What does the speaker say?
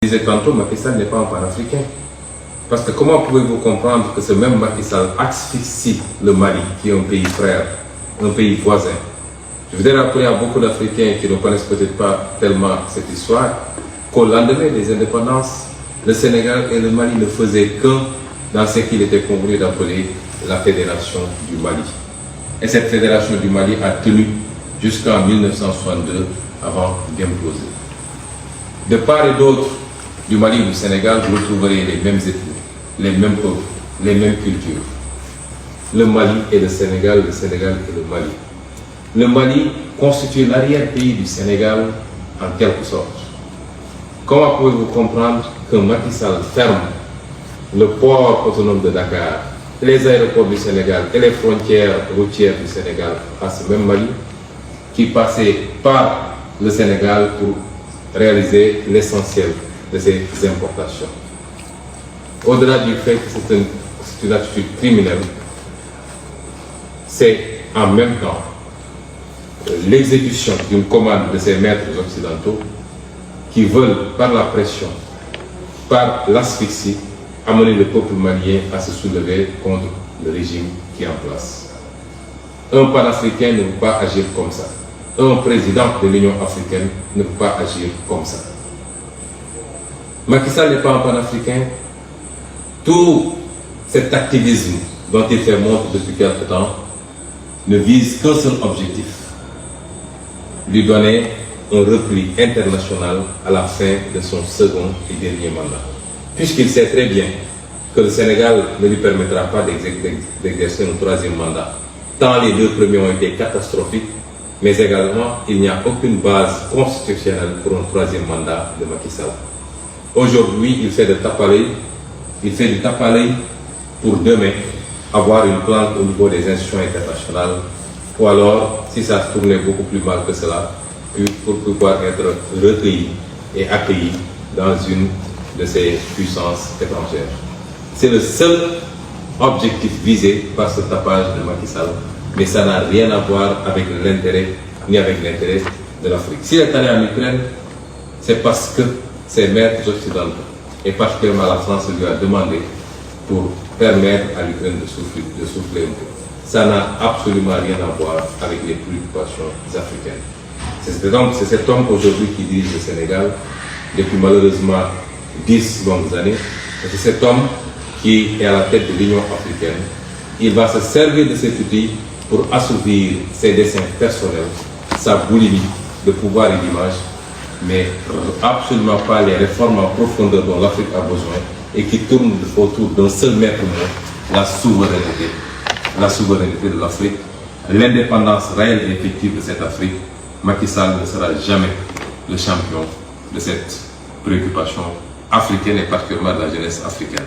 Je disais tantôt, Macky Sall n'est pas un panafricain. Parce que comment pouvez-vous comprendre que ce même Macky Sall asphyxie le Mali, qui est un pays frère, un pays voisin? Je voudrais rappeler à beaucoup d'Africains qui ne connaissent peut-être pas tellement cette histoire, qu'au lendemain des indépendances, le Sénégal et le Mali ne faisaient qu'un dans ce qu'il était convenu d'appeler la Fédération du Mali. Et cette Fédération du Mali a tenu jusqu'en 1962 avant d'imploser. De part et d'autre du Mali et du Sénégal, vous retrouverez les mêmes ethnies, les mêmes peuples, les mêmes cultures. Le Mali et le Sénégal et le Mali. Le Mali constitue l'arrière-pays du Sénégal en quelque sorte. Comment pouvez-vous comprendre que Macky Sall ferme le port autonome de Dakar, les aéroports du Sénégal et les frontières routières du Sénégal à ce même Mali qui passait par le Sénégal pour réaliser l'essentiel de ces importations? Au-delà du fait que c'est une attitude criminelle, c'est en même temps l'exécution d'une commande de ces maîtres occidentaux qui veulent, par la pression, par l'asphyxie, amener le peuple malien à se soulever contre le régime qui est en place. Un panafricain ne peut pas agir comme ça. Un président de l'Union africaine ne peut pas agir comme ça. Macky Sall n'est pas un panafricain. Tout cet activisme dont il fait montre depuis quelque temps ne vise qu'un seul objectif: lui donner un repli international à la fin de son second et dernier mandat. Puisqu'il sait très bien que le Sénégal ne lui permettra pas d'exercer un troisième mandat, tant les deux premiers ont été catastrophiques, mais également il n'y a aucune base constitutionnelle pour un troisième mandat de Macky Sall. Aujourd'hui, il fait du tape-à-l'œil pour demain avoir une plante au niveau des institutions internationales, ou alors, si ça se tournait beaucoup plus mal que cela, pour pouvoir être recueilli et accueilli dans une de ces puissances étrangères. C'est le seul objectif visé par ce tapage de Macky Sall, mais ça n'a rien à voir avec l'intérêt, ni avec l'intérêt de l'Afrique. S'il est allé en Ukraine, c'est parce que ses maîtres occidentaux, et particulièrement la France, lui a demandé pour permettre à l'Ukraine de souffler un peu. Ça n'a absolument rien à voir avec les préoccupations africaines. C'est cet homme aujourd'hui qui dirige le Sénégal depuis malheureusement 10 longues années. C'est cet homme qui est à la tête de l'Union africaine. Il va se servir de cet outil pour assouvir ses desseins personnels, sa boulimie de pouvoir et d'image, mais absolument pas les réformes en profondeur dont l'Afrique a besoin et qui tournent autour d'un seul maître mot: la souveraineté. La souveraineté de l'Afrique, l'indépendance réelle et effective de cette Afrique. Macky Sall ne sera jamais le champion de cette préoccupation africaine et particulièrement de la jeunesse africaine.